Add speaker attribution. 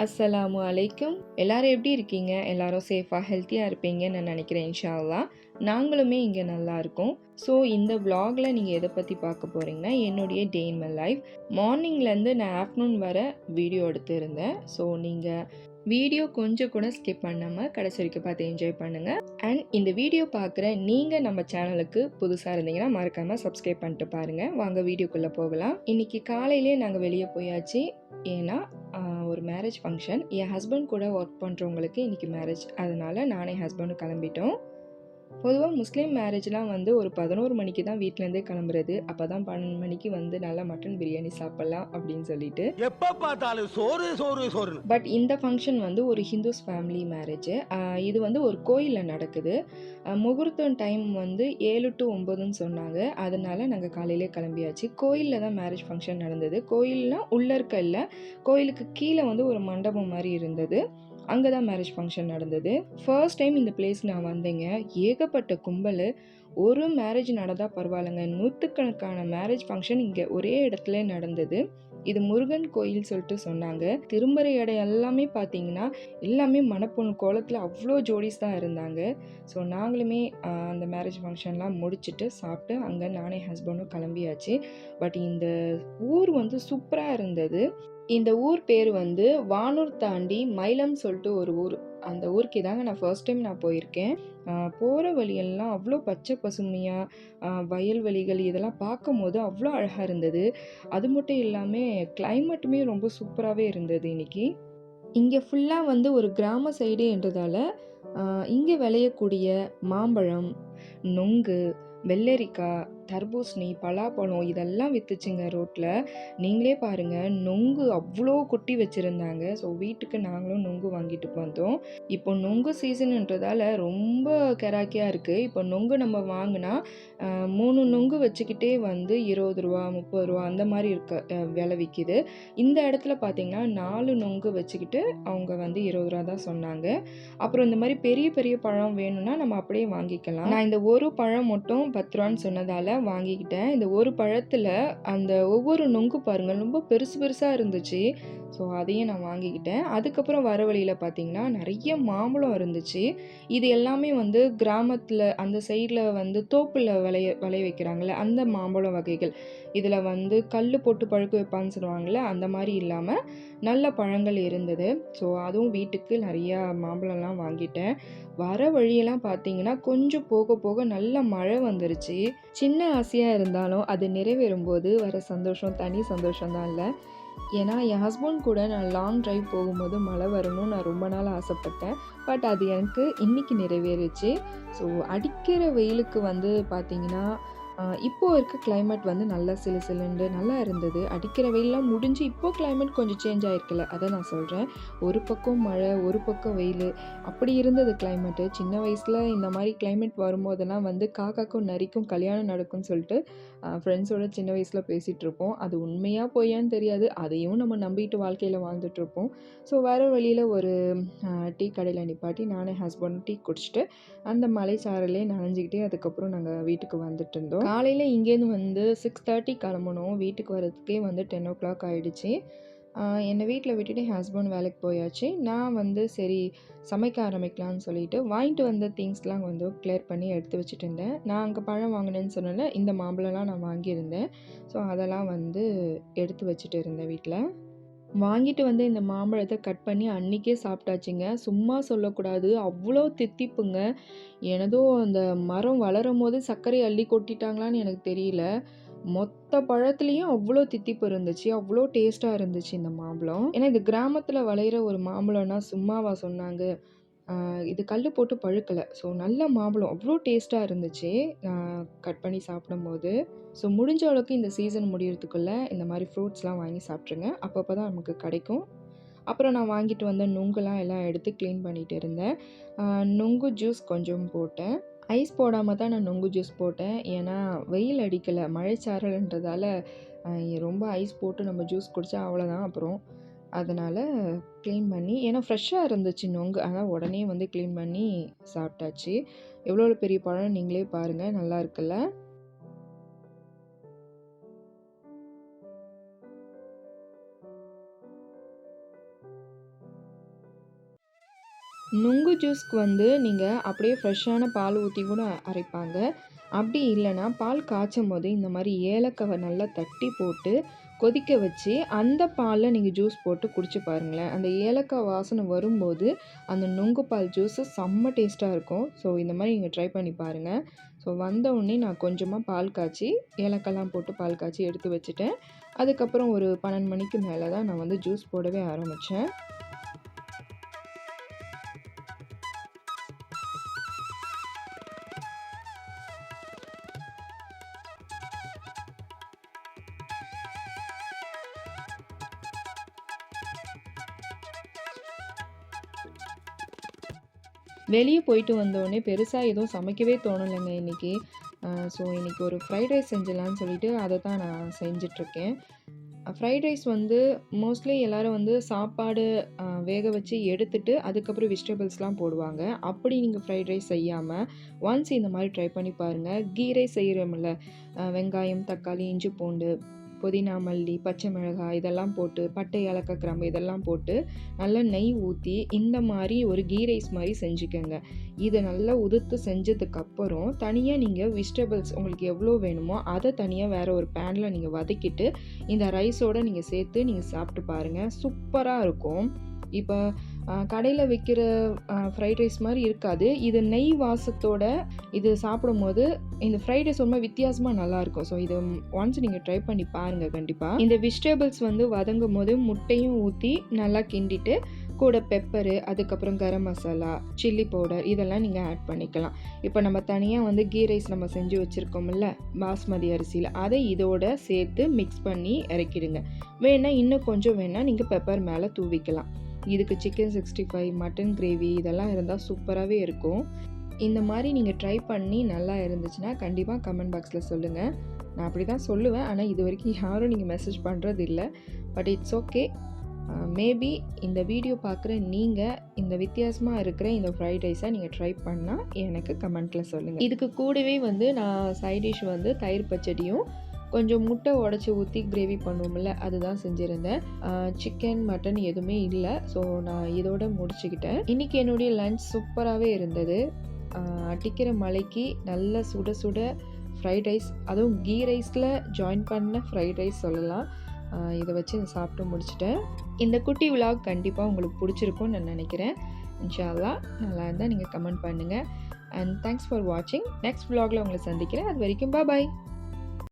Speaker 1: அஸ்ஸலாமு அலைக்கும். எல்லாரும் எப்படி இருக்கீங்க? எல்லாரும் சேஃபாக ஹெல்த்தியாக இருப்பீங்கன்னு நான் நினைக்கிறேன் இன்ஷா அல்லாஹ். நாங்களுமே இங்கே நல்லா இருக்கோம். ஸோ இந்த vlogல நீங்கள் எதை பற்றி பார்க்க போகிறீங்கன்னா என்னுடைய டே இன் மை லைஃப். மார்னிங்லேருந்து நான் ஆஃப்டர்நூன் வர வீடியோ எடுத்து இருந்தேன். ஸோ நீங்கள் வீடியோ கொஞ்சம் கூட ஸ்கிப் பண்ணாமல் கடைசி வரைக்கும் பார்த்து என்ஜாய் பண்ணுங்கள். அண்ட் இந்த வீடியோ பார்க்குற நீங்கள் நம்ம சேனலுக்கு புதுசாக இருந்தீங்கன்னா மறக்காமல் சப்ஸ்கிரைப் பண்ணிட்டு பாருங்கள். வாங்க வீடியோக்குள்ளே போகலாம். இன்றைக்கி காலையிலே நாங்கள் வெளியே போயாச்சு. ஏன்னா ஒரு மேரேஜ் ஃபங்க்ஷன். என் ஹஸ்பண்ட் கூட ஒர்க் பண்ணுறவங்களுக்கு இன்றைக்கி மேரேஜ். அதனால் நானே ஹஸ்பண்டும் கிளம்பிட்டோம். பொதுவாக முஸ்லீம் மேரேஜ்லாம் வந்து ஒரு 11 மணிக்கு தான் வீட்டிலேருந்தே கிளம்புறது. அப்போ தான் 12 மணிக்கு வந்து நல்லா மட்டன் பிரியாணி சாப்பிட்லாம் அப்படின்னு சொல்லிட்டு.
Speaker 2: எப்போ பார்த்தாலும் சோறு சோறு சோறு.
Speaker 1: பட் இந்த ஃபங்க்ஷன் வந்து ஒரு ஹிந்துஸ் ஃபேமிலி மேரேஜ். இது வந்து ஒரு கோயிலில் நடக்குது. முகூர்த்தம் டைம் வந்து 7 to 9ன்னு சொன்னாங்க. அதனால நாங்கள் காலையிலே கிளம்பியாச்சு. கோயிலில் தான் மேரேஜ் ஃபங்க்ஷன் நடந்தது. கோயில்னால் உள்ள இருக்க இல்லை, கோயிலுக்கு கீழே வந்து ஒரு மண்டபம் மாதிரி இருந்தது. அங்கே தான் மேரேஜ் ஃபங்க்ஷன் நடந்தது. ஃபர்ஸ்ட் டைம் இந்த பிளேஸ் நான் வந்தேங்க. ஏகப்பட்ட கும்பல். ஒரு மேரேஜ் நடந்தால் பரவாயில்லைங்க, நூற்றுக்கணக்கான மேரேஜ் ஃபங்க்ஷன் இங்கே ஒரே இடத்துல நடந்தது. இது முருகன் கோயில் சொல்லிட்டு சொன்னாங்க. திரும்புகிற இடம் எல்லாமே பார்த்தீங்கன்னா எல்லாமே மணப்பொண்ணு கோலத்தில் அவ்வளோ ஜோடிஸ் தான் இருந்தாங்க. ஸோ நாங்களுமே அந்த மேரேஜ் ஃபங்க்ஷன்லாம் முடிச்சுட்டு சாப்பிட்டு அங்கே நானே ஹஸ்பண்டும் கிளம்பியாச்சு. பட் இந்த ஊர் வந்து சூப்பராக இருந்தது. இந்த ஊர் பேர் வந்து வானூர் தாண்டி மயிலம் சொல்லிட்டு ஒரு ஊர். அந்த ஊருக்கு தாங்க நான் ஃபர்ஸ்ட் டைம் நான் போயிருக்கேன். போகிற வழியெல்லாம் அவ்வளோ பச்சை பசுமையாக வயல்வெளிகள் இதெல்லாம் பார்க்கும்போது அவ்வளோ அழகாக இருந்தது. அது மட்டும் இல்லாமல் கிளைமேட்டுமே ரொம்ப சூப்பராகவே இருந்தது இன்றைக்கி. இங்கே ஃபுல்லாக வந்து ஒரு கிராம சைடுன்றதால இங்கே விளையக்கூடிய மாம்பழம், நொங்கு, வெள்ளரிக்காய், தர்பூசணி, பலாப்பழம் இதெல்லாம் விற்றுச்சுங்க ரோட்டில். நீங்களே பாருங்கள், நொங்கு அவ்வளோ கொட்டி வச்சுருந்தாங்க. ஸோ வீட்டுக்கு நாங்களும் நொங்கு வாங்கிட்டு வந்தோம். இப்போ நொங்கு சீசனுன்றதால ரொம்ப கராக்கியாக இருக்குது. இப்போ நொங்கு நம்ம வாங்கினா 3 நொங்கு வச்சுக்கிட்டே வந்து ரூ. 20, ரூ. 30 அந்த மாதிரி இருக்க விலை விற்கிது. இந்த இடத்துல பார்த்தீங்கன்னா 4 நொங்கு வச்சுக்கிட்டு அவங்க வந்து ரூ. 20 தான் சொன்னாங்க. அப்புறம் இந்த மாதிரி பெரிய பெரிய பழம் வேணும்னா நம்ம அப்படியே வாங்கிக்கலாம். நான் இந்த ஒரு பழம் மட்டும் 10 ரூபான்னு சொன்னதால் வாங்கிக்கிட்டேன். இந்த ஒரு பழத்தில் அந்த ஒவ்வொரு நொங்கு பாருங்கள் ரொம்ப பெருசு பெருசாக இருந்துச்சு. ஸோ அதையும் நான் வாங்கிக்கிட்டேன். அதுக்கப்புறம் வர வழியில் பார்த்தீங்கன்னா நிறைய மாம்பழம் இருந்துச்சு. இது எல்லாமே வந்து கிராமத்தில் அந்த சைடில் வந்து தோப்பில் விளைய வைக்கிறாங்களே அந்த மாம்பழம் வகைகள். இதில் வந்து கல் போட்டு பழுக்க வைப்பான்னு சொல்லுவாங்கள்ல, அந்த மாதிரி இல்லாமல் நல்ல பழங்கள் இருந்தது. ஸோ அதுவும் வீட்டுக்கு நிறையா மாம்பழம்லாம் வாங்கிட்டேன். வர வழியெல்லாம் பார்த்தீங்கன்னா கொஞ்சம் போக போக நல்ல மழை வந்துருச்சு. சின்ன ஆசையாக இருந்தாலும் அது நிறைவேறும்போது வர சந்தோஷம் தனி சந்தோஷம் தான் இல்லை. ஏன்னா என் ஹஸ்பண்ட் கூட நான் லாங் ட்ரைவ் போகும்போது மழை வரணும்னு நான் ரொம்ப நாள் ஆசைப்பட்டேன். பட் அது எனக்கு இன்றைக்கி நிறைவேறுச்சு. ஸோ அடிக்கிற வெயிலுக்கு வந்து பார்த்திங்கன்னா இப்போது இருக்க கிளைமேட் வந்து நல்லா சிலுசிலுண்டு நல்லா இருந்தது. அடிக்கிற வெயிலெலாம் முடிஞ்சு இப்போது கிளைமேட் கொஞ்சம் சேஞ்ச் ஆகிருக்குல்ல, அதை நான் சொல்கிறேன். ஒரு பக்கம் மழை, ஒரு பக்கம் வெயில், அப்படி இருந்தது கிளைமேட்டு. சின்ன வயசில் இந்த மாதிரி கிளைமேட் வரும்போதெல்லாம் வந்து காக்காக்கும் நரிக்கும் கல்யாணம் நடக்கும்னு சொல்லிட்டு ஃப்ரெண்ட்ஸோட சின்ன வயசில் பேசிகிட்ருப்போம். அது உண்மையாக பொய்யான்னு தெரியாது, அதையும் நம்ம நம்பிட்டு வாழ்க்கையில் வாழ்ந்துட்டுருப்போம். ஸோ வர வழியில் ஒரு டீ கடையில் நிப்பாட்டி நானே ஹஸ்பண்டும் டீ குடிச்சிட்டு அந்த மலை சாரலே நனைஞ்சிக்கிட்டே அதுக்கப்புறம் நாங்கள் வீட்டுக்கு வந்துட்டு இருந்தோம். காலையில் இங்கேருந்து வந்து 6:30 கிளம்பணும். வீட்டுக்கு வரதுக்கே வந்து 10 o'clock ஆகிடுச்சு. என்னை வீட்டில் விட்டுட்டு என் ஹஸ்பண்ட் வேலைக்கு போயாச்சு. நான் வந்து சரி சமைக்க ஆரம்பிக்கலான்னு சொல்லிட்டு வாங்கிட்டு வந்த திங்ஸ்லாம் வந்து கிளியர் பண்ணி எடுத்து வச்சுட்டு இருந்தேன். நான் அங்கே பழம் வாங்கினேன்னு சொன்னேன்ல, இந்த மாம்பழம்லாம் நான் வாங்கியிருந்தேன். ஸோ அதெல்லாம் வந்து எடுத்து வச்சுட்டு இருந்தேன் வீட்டில். வாங்கிட்டு வந்து இந்த மாம்பழத்தை கட் பண்ணி அன்றைக்கே சாப்பிட்டாச்சுங்க. சும்மா சொல்லக்கூடாது, அவ்வளோ தித்திப்புங்க. எனதோ அந்த மரம் வளரும் போது சர்க்கரை அள்ளி கொட்டிட்டாங்களான்னு எனக்கு தெரியல. மொத்த பழத்துலேயும் அவ்வளோ தித்திப்பு இருந்துச்சு, அவ்வளோ டேஸ்ட்டாக இருந்துச்சு இந்த மாம்பழம். ஏன்னா இது கிராமத்தில் விளையிற ஒரு மாம்பழம்னா சும்மாவா சொன்னாங்க. இது கல் போட்டு பழுக்கலை. ஸோ நல்ல மாம்பழம் அவ்வளோ டேஸ்ட்டாக இருந்துச்சு கட் பண்ணி சாப்பிடும்போது. ஸோ முடிஞ்ச அளவுக்கு இந்த சீசன் முடியறதுக்குள்ளே இந்த மாதிரி ஃப்ரூட்ஸ்லாம் வாங்கி சாப்பிட்ருங்க. அப்பப்போ தான் நமக்கு கிடைக்கும். அப்புறம் நான் வாங்கிட்டு வந்த நுங்குலாம் எல்லாம் எடுத்து க்ளீன் பண்ணிகிட்டு இருந்தேன். நுங்கு ஜூஸ் கொஞ்சம் போட்டேன். ஐஸ் போடாமல் தான் நான் நுங்கு ஜூஸ் போட்டேன். ஏன்னா வெயில் அடிக்கலை, மழைச்சாரல்ன்றதால ரொம்ப ஐஸ் போட்டு நம்ம ஜூஸ் குடித்தா அவ்வளோதான் அப்புறம். அதனால் க்ளீன் பண்ணி, ஏன்னா ஃப்ரெஷ்ஷாக இருந்துச்சு நொங்கு, அதனால் உடனே வந்து க்ளீன் பண்ணி சாப்பிட்டாச்சு. எவ்வளோ பெரிய பழம் நீங்களே பாருங்கள், நல்லா இருக்குல்ல. நுங்கு ஜூஸ்க்கு வந்து நீங்கள் அப்படியே ஃப்ரெஷ்ஷான பால் ஊற்றி கூட அரைப்பாங்க. அப்படி இல்லைன்னா பால் காய்ச்சும் போது இந்த மாதிரி ஏலக்காவை நல்லா தட்டி போட்டு கொதிக்க வச்சு அந்த பாலில் நீங்கள் ஜூஸ் போட்டு குடிச்சு பாருங்களேன். அந்த ஏலக்காய் வாசனை வரும்போது அந்த நுங்கு பால் ஜூஸு செம்ம டேஸ்ட்டாக இருக்கும். ஸோ இந்த மாதிரி நீங்கள் ட்ரை பண்ணி பாருங்கள். ஸோ வந்த உடனே நான் கொஞ்சமாக பால் காய்ச்சி ஏலக்காய்லாம் போட்டு பால் காய்ச்சி எடுத்து வச்சுட்டேன். அதுக்கப்புறம் ஒரு 12 மணிக்கு மேலே தான் நான் வந்து ஜூஸ் போடவே ஆரம்பித்தேன். வெளியே போயிட்டு வந்தோடனே பெருசா எதுவும் சமைக்கவே தோணலைங்க இன்னைக்கு. ஸோ இன்னைக்கு ஒரு ஃப்ரைட் ரைஸ் செஞ்சிடலான்னு சொல்லிட்டு அதை தான் நான் செஞ்சிட்ருக்கேன். ஃப்ரைட் ரைஸ் வந்து மோஸ்ட்லி எல்லாரும் வந்து சாப்பாடு வேக வச்சு எடுத்துட்டு அதுக்கப்புறம் வெஜிடபிள்ஸ்லாம் போடுவாங்க. அப்படி நீங்கள் ஃப்ரைட் ரைஸ் செய்யாமல் ஒன்ஸ் இந்த மாதிரி ட்ரை பண்ணி பாருங்கள். கீ ரைஸ் செய்கிறோம்ல, வெங்காயம், தக்காளி, இஞ்சி, பூண்டு, புதினா, மல்லி, பச்சை மிளகாய் இதெல்லாம் போட்டு, பட்டை, ஏலக்காய், கிராம்பு இதெல்லாம் போட்டு நல்லா நெய் ஊற்றி இந்த மாதிரி ஒரு கீ ரைஸ் மாதிரி செஞ்சுக்கோங்க. இதை நல்லா உதுத்து செஞ்சதுக்கப்புறம் தனியாக நீங்கள் வெஜிடபிள்ஸ் உங்களுக்கு எவ்வளோ வேணுமோ அதை தனியாக வேறு ஒரு பேனில் நீங்கள் வதக்கிட்டு இந்த ரைஸோடு நீங்கள் சேர்த்து நீங்கள் சாப்பிட்டு பாருங்கள். சூப்பராக இருக்கும். இப்போ கடையில் விற்கிற ஃப்ரைட் ரைஸ் மாதிரி இருக்காது. இது நெய் வாசத்தோட இது சாப்பிடும்போது இந்த ஃப்ரைட் ரைஸ் ரொம்ப வித்தியாசமாக நல்லாயிருக்கும். ஸோ இது ஒன்ஸ் நீங்கள் ட்ரை பண்ணி பாருங்கள் கண்டிப்பாக. இந்த வெஜிடபிள்ஸ் வந்து வதங்கும் போது முட்டையும் ஊற்றி நல்லா கிண்டிட்டு கூட பெப்பரு, அதுக்கப்புறம் கரம் மசாலா, சில்லி பவுடர் இதெல்லாம் நீங்கள் ஆட் பண்ணிக்கலாம். இப்போ நம்ம தனியாக வந்து கீ ரைஸ் நம்ம செஞ்சு வச்சுருக்கோம்ல பாஸ்மதி அரிசியில், அதை இதோட சேர்த்து மிக்ஸ் பண்ணி இறக்கிடுங்க. வேணால் இன்னும் கொஞ்சம் வேணால் நீங்கள் பெப்பர் மேலே தூவிக்கலாம். இதுக்கு சிக்கன் 65, மட்டன் கிரேவி இதெல்லாம் இருந்தால் சூப்பராகவே இருக்கும். இந்த மாதிரி நீங்கள் ட்ரை பண்ணி நல்லா இருந்துச்சுன்னா கண்டிப்பாக கமெண்ட் பாக்ஸில் சொல்லுங்கள். நான் அப்படி தான் சொல்லுவேன், ஆனால் இது வரைக்கும் யாரும் நீங்கள் மெசேஜ் பண்ணுறது இல்லை. But it's okay. மேபி இந்த வீடியோ பார்க்குற நீங்கள் இந்த வித்தியாசமாக இருக்கிற இந்த ஃப்ரைட் ரைஸை நீங்கள் ட்ரை பண்ணால் எனக்கு கமெண்ட்டில் சொல்லுங்கள். இதுக்கு கூடவே வந்து நான் சைட் டிஷ் வந்து தயிர் பச்சடியும் கொஞ்சம் முட்டை உடச்சி ஊற்றி கிரேவி பண்ணுவோம்ல அதுதான் செஞ்சுருந்தேன். சிக்கன், மட்டன் எதுவுமே இல்லை. ஸோ நான் இதோட முடிச்சுக்கிட்டேன். இன்றைக்கி என்னுடைய லன்ச் சூப்பராகவே இருந்தது. அடிக்கிற மழைக்கு நல்ல சுட சுட ஃப்ரைட் ரைஸ், அதுவும் கீ ரைஸில் ஜாயின் பண்ண ஃப்ரைட் ரைஸ் சொல்லலாம். இதை வச்சு சாப்பிட்டு முடிச்சிட்டேன். இந்த குட்டி விலாக் கண்டிப்பாக உங்களுக்கு பிடிச்சிருக்கும்னு நான் நினைக்கிறேன். இன்ஷா அல்லாஹ் நல்லா இருந்தால் நீங்கள் கமெண்ட் பண்ணுங்கள். அண்ட் தேங்க்ஸ் ஃபார் வாட்சிங். நெக்ஸ்ட் விலாகில் உங்களை சந்திக்கிறேன். அது வரைக்கும் பாய்.